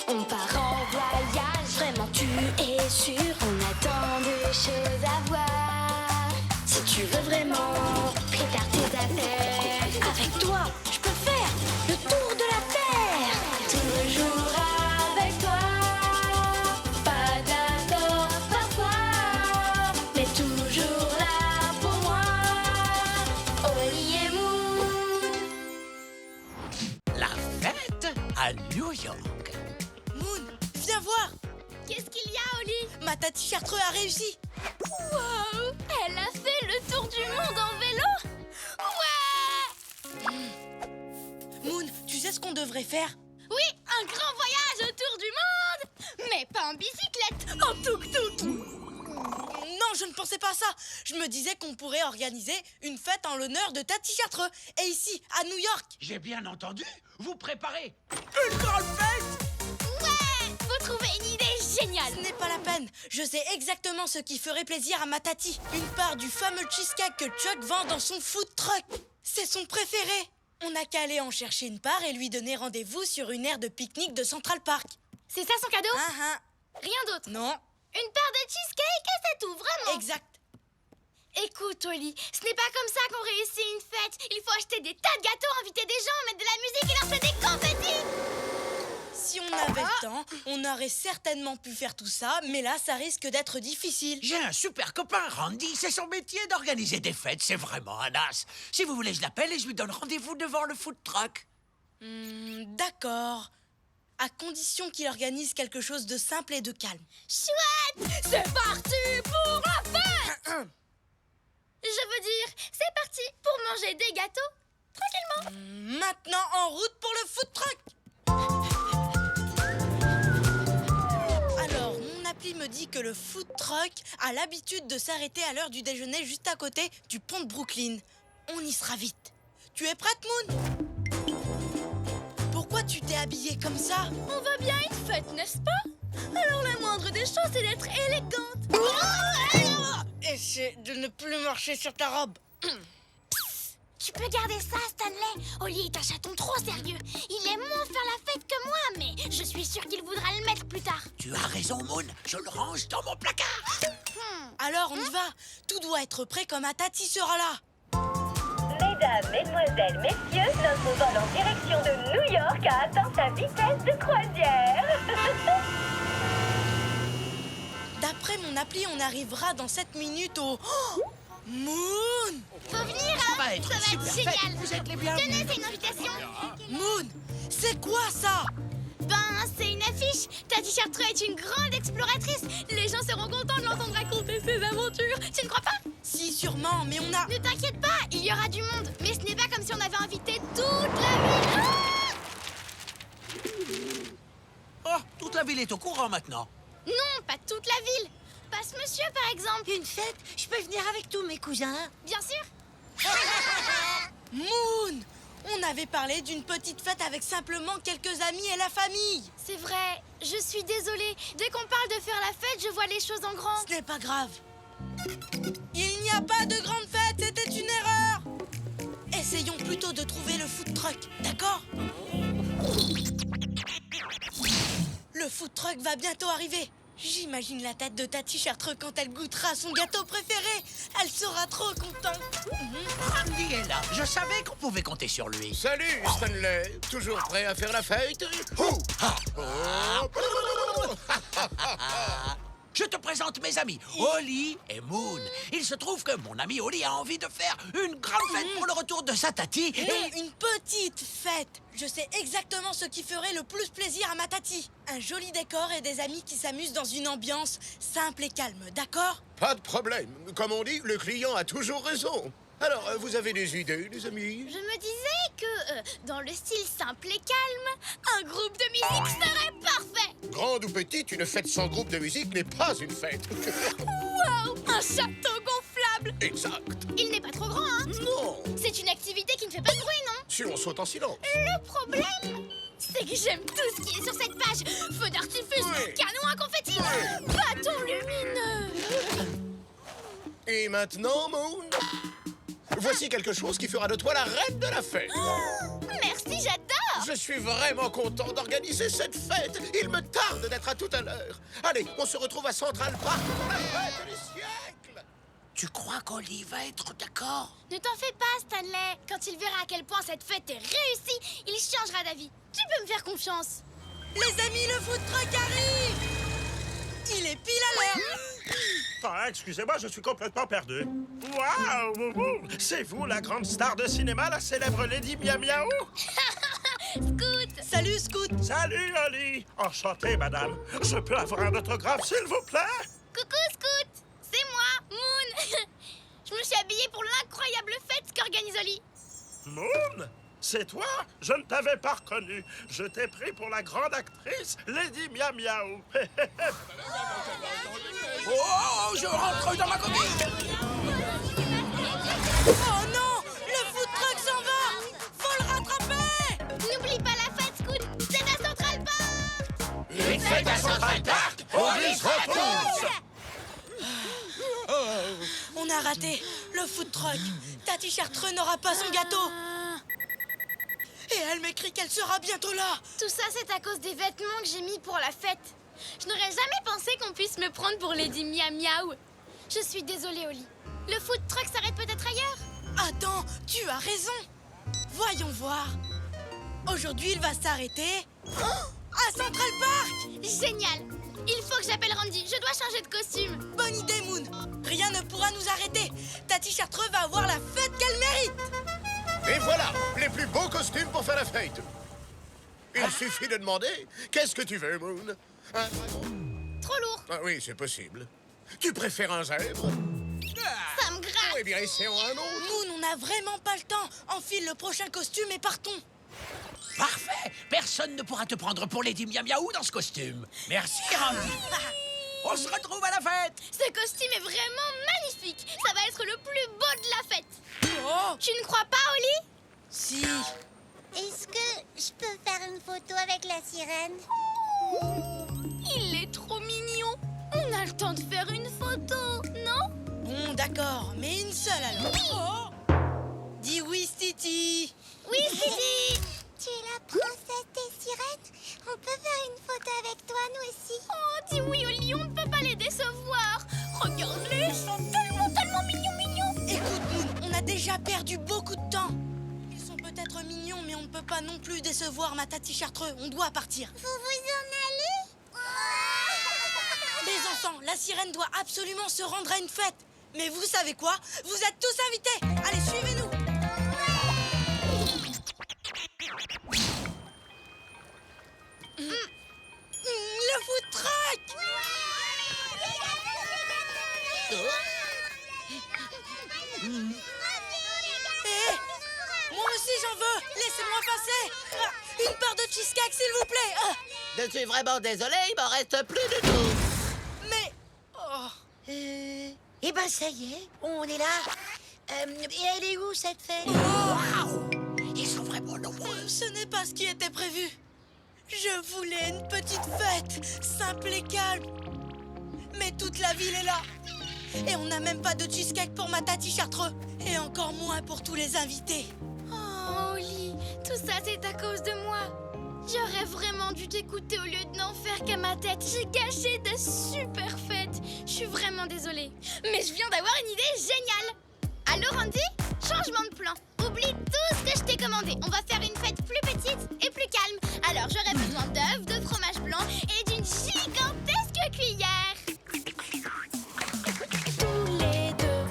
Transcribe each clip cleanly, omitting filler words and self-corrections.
On part en voyage, vraiment tu es sûr. On a tant de choses à voir. Si tu veux vraiment, prépare tes affaires. Avec toi, je peux faire le tour de la terre. Toujours avec toi. Pas d'accord parfois, mais toujours là pour moi. Oli et Moon. La fête à New York. Moon, viens voir. Qu'est-ce qu'il y a, Oli? Ma tati Chartreux a réussi. Wow! Elle a fait le tour du monde en vélo? Ouais! Moon, tu sais ce qu'on devrait faire? Oui, un grand voyage autour du monde! Mais pas en bicyclette, en tuk-tuk! Non, je ne pensais pas à ça. Je me disais qu'on pourrait organiser une fête en l'honneur de Tati Chartreux. Et ici, à New York. J'ai bien entendu. Vous préparez Une grande fête! Ouais! Vous trouvez une idée géniale! Ce n'est pas la peine. Je sais exactement ce qui ferait plaisir à ma tati. Une part du fameux cheesecake que Chuck vend dans son food truck. C'est son préféré. On n'a qu'à aller en chercher une part et lui donner rendez-vous sur une aire de pique-nique de Central Park. C'est ça son cadeau? Ah Rien d'autre? non, Une part de cheesecake et c'est tout, vraiment! exact. Écoute, Oli, ce n'est pas comme ça qu'on réussit une fête. Il faut acheter des tas de gâteaux, inviter des gens, mettre de la musique et lancer des confettis. Si on avait le temps, on aurait certainement pu faire tout ça, mais là, ça risque d'être difficile. J'ai un super copain, Randy. C'est son métier d'organiser des fêtes. C'est vraiment un as. Si vous voulez, je l'appelle et je lui donne rendez-vous devant le food truck. D'accord. À condition qu'il organise quelque chose de simple et de calme. Chouette! C'est parti pour la fête! Je veux dire, c'est parti pour manger des gâteaux, tranquillement. Maintenant, en route pour le food truck. Alors, mon appli me dit que le food truck a l'habitude de s'arrêter à l'heure du déjeuner juste à côté du pont de Brooklyn. On y sera vite. Tu es prête, Moon? Pourquoi tu t'es habillée comme ça? On va bien une fête, n'est-ce pas? Alors la moindre des choses, c'est d'être élégante. Essaie de ne plus marcher sur ta robe. Tu peux garder ça, Stanley. Oli est un chaton trop sérieux. Il aime moins faire la fête que moi, mais je suis sûre qu'il voudra le mettre plus tard. Tu as raison, Moon. Je le range dans mon placard. Alors, on y va. Tout doit être prêt quand ma tati sera là. Mesdames, mesdemoiselles, messieurs, notre vol en direction de New York a atteint sa vitesse de croisière. D'après mon appli, on arrivera dans 7 minutes au... Oh, Moon! Faut venir, hein? va être Ça va super être fête. génial. Vous êtes les bienvenus. Tenez, c'est une invitation. Moon, c'est quoi ça? Ben, c'est une affiche. Tati Chartreux est une grande exploratrice. Les gens seront contents de l'entendre raconter ses aventures. Tu ne crois pas? Si, sûrement, mais on a... Ne t'inquiète pas, il y aura du monde. Mais ce n'est pas comme si on avait invité toute la ville. Oh, toute la ville est au courant maintenant. Non, pas toute la ville. Pas ce monsieur, par exemple. Une fête? Je peux venir avec tous mes cousins? Bien sûr. Moon! On avait parlé d'une petite fête avec simplement quelques amis et la famille. C'est vrai, je suis désolée. Dès qu'on parle de faire la fête, je vois les choses en grand. Ce n'est pas grave. Il n'y a pas de grande fête, c'était une erreur. Essayons plutôt de trouver le food truck, d'accord? Le food truck va bientôt arriver. J'imagine la tête de Tati Chartreux quand elle goûtera son gâteau préféré. Elle sera trop contente. Randy est là. Je savais qu'on pouvait compter sur lui. Salut Stanley, toujours prêt à faire la fête? Je te présente mes amis, Oli et Moon. Il se trouve que mon ami Oli a envie de faire une grande fête pour le retour de sa tati. Et Une petite fête. Je sais exactement ce qui ferait le plus plaisir à ma tati. Un joli décor et des amis qui s'amusent dans une ambiance simple et calme, d'accord? Pas de problème. Comme on dit, le client a toujours raison. Alors, vous avez des idées, les amis? Je me disais que, dans le style simple et calme, un groupe de musique serait parfait. Grande ou petite, une fête sans groupe de musique n'est pas une fête. Waouh, un château gonflable. Exact. Il n'est pas trop grand, hein? Non. C'est une activité qui ne fait pas de bruit, non? Si on saute en silence. Le problème, c'est que j'aime tout ce qui est sur cette page. Feu d'artifice, Oui. canon à confetti, bâton lumineux. Et maintenant, Moon, voici quelque chose qui fera de toi la reine de la fête. Merci, j'adore. Je suis vraiment content d'organiser cette fête. Il me tarde d'être à tout à l'heure. Allez, on se retrouve à Central Park pour la fête du siècle. Tu crois qu'Oli va être d'accord? Ne t'en fais pas, Stanley. Quand il verra à quel point cette fête est réussie, il changera d'avis. Tu peux me faire confiance. Les amis, le food truck arrive! Il est pile à l'heure! Ah, excusez-moi, je suis complètement perdu. Waouh! C'est vous, la grande star de cinéma, la célèbre Lady Miam Miaou? Scoot! Salut, Scoot! Salut, Oli! Enchanté, madame. Je peux avoir un autographe, s'il vous plaît? Coucou, Scoot! C'est moi, Moon! Je me suis habillée pour l'incroyable fête qu'organise Oli. Moon? C'est toi? Je ne t'avais pas reconnu. Je t'ai pris pour la grande actrice Lady Miam Miaou. Oh, je rentre dans ma coquille! Oh non! Le food truck s'en va! Faut le rattraper! N'oublie pas la fête, Scoot! C'est à Central Park! Une fête à Central Park! On y se retrouve! On a raté le food truck. Tati Chartreux n'aura pas son gâteau. Et elle m'écrit qu'elle sera bientôt là. Tout ça, c'est à cause des vêtements que j'ai mis pour la fête. Je n'aurais jamais pensé qu'on puisse me prendre pour Lady Miam Miaou. Je suis désolée, Oli. Le food truck s'arrête peut-être ailleurs? Attends, tu as raison. Voyons voir. Aujourd'hui, il va s'arrêter à Central Park. Génial! Il faut que j'appelle Randy. Je dois changer de costume. Bonne idée, Moon. Rien ne pourra nous arrêter. Tati Chartreux va avoir la fête qu'elle mérite. Et voilà, les plus beaux costumes pour faire la fête. Il suffit de demander. Qu'est-ce que tu veux, Moon? Un dragon? Trop lourd. Ah oui, c'est possible. Tu préfères un zèbre? Ça me gratte. Eh bien, essayons un autre. Moon, on n'a vraiment pas le temps. Enfile le prochain costume et partons. Parfait! Personne ne pourra te prendre pour Lady Miam Miaou dans ce costume. Merci, Randy. On se retrouve à la fête! Ce costume est vraiment magnifique. Ça va être le plus beau de la fête. Oh, Tu ne crois pas, Oli? si. Est-ce que je peux faire une photo avec la sirène? Il est trop mignon. On a le temps de faire une photo, non? Bon, d'accord, mais une seule alors. Oh. Dis oui, Stiti. Oui, Sidi. Tu es la princesse des sirènes? On peut faire une photo avec toi, nous aussi. Oh, dis oui, Oli, on ne peut pas les décevoir. Regarde-les, ils sont tellement mignons. Écoute, Moon, on a déjà perdu beaucoup de temps. Ils sont peut-être mignons, mais on ne peut pas non plus décevoir ma Tati Chartreux. On doit partir. Vous vous en allez? Les enfants, la sirène doit absolument se rendre à une fête. Mais vous savez quoi? Vous êtes tous invités. Allez, suivez-nous. Le food truck. Moi aussi j'en veux. Laissez-moi passer. Une part de cheesecake, s'il vous plaît. Je suis vraiment désolé, il m'en reste plus du tout. Mais... oh. Eh ben ça y est, on est là. Et elle est où cette fête? Waouh! Ils sont vraiment nombreux. Ce n'est pas ce qui était prévu. Je voulais une petite fête, simple et calme. Mais toute la ville est là. Et on n'a même pas de cheesecake pour ma Tati Chartreux. Et encore moins pour tous les invités. Oh, Oli, tout ça, c'est à cause de moi. J'aurais vraiment dû t'écouter au lieu de n'en faire qu'à ma tête. J'ai gâché de super fêtes. Je suis vraiment désolée. Mais je viens d'avoir une idée géniale. Allô, Randy? Changement de plan. Oublie tout ce que je t'ai commandé. On va faire une fête plus petite et plus calme. Alors, j'aurai besoin d'œufs, de fromage blanc et d'une gigantesque cuillère. Tous les deux,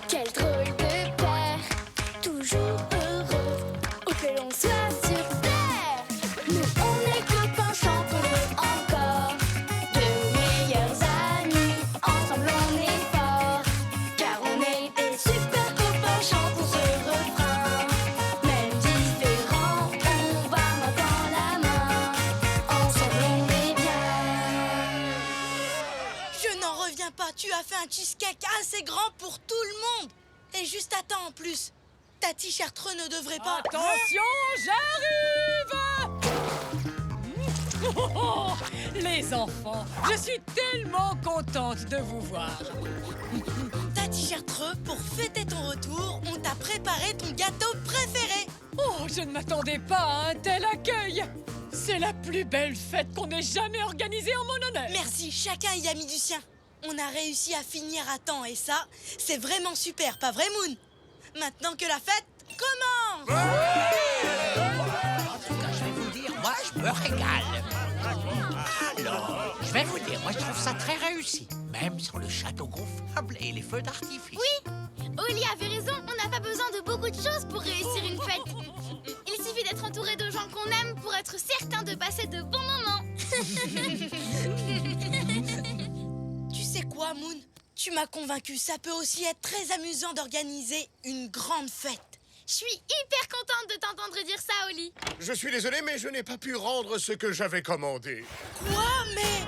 quel drôle de paire. Toujours heureux, où que l'on soit sur terre. Nous on est copains, chantons-le encore. De meilleurs amis, ensemble on est forts. Car on est des super copains, chantons ce refrain. Même différents, on va main dans la main. Ensemble on est bien. Je n'en reviens pas. Tu as fait un cheesecake assez grand pour tout le monde. Et juste à temps en plus. Tati Chartreux ne devrait pas... Attention, j'arrive! Les enfants, je suis tellement contente de vous voir. Tati Chartreux, pour fêter ton retour, on t'a préparé ton gâteau préféré. Oh, Oh, je ne m'attendais pas à un tel accueil. C'est la plus belle fête qu'on ait jamais organisée en mon honneur. Merci, chacun y a mis du sien. On a réussi à finir à temps et ça, c'est vraiment super, pas vrai Moon? Maintenant que la fête commence! En tout cas, je vais vous dire, moi, je me régale. Alors, je vais vous dire, moi, je trouve ça très réussi. Même sur le château gonflable et les feux d'artifice. Oui, Oli avait raison, on n'a pas besoin de beaucoup de choses pour réussir une fête. Il suffit d'être entouré de gens qu'on aime pour être certain de passer de bons moments. Tu sais quoi, Moon? Tu m'as convaincu, ça peut aussi être très amusant d'organiser une grande fête. Je suis hyper contente de t'entendre dire ça, Oli. Je suis désolé, mais je n'ai pas pu rendre ce que j'avais commandé. Quoi? Mais...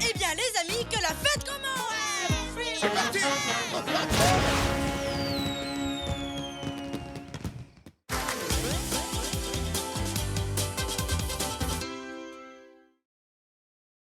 Eh bien, les amis, que la fête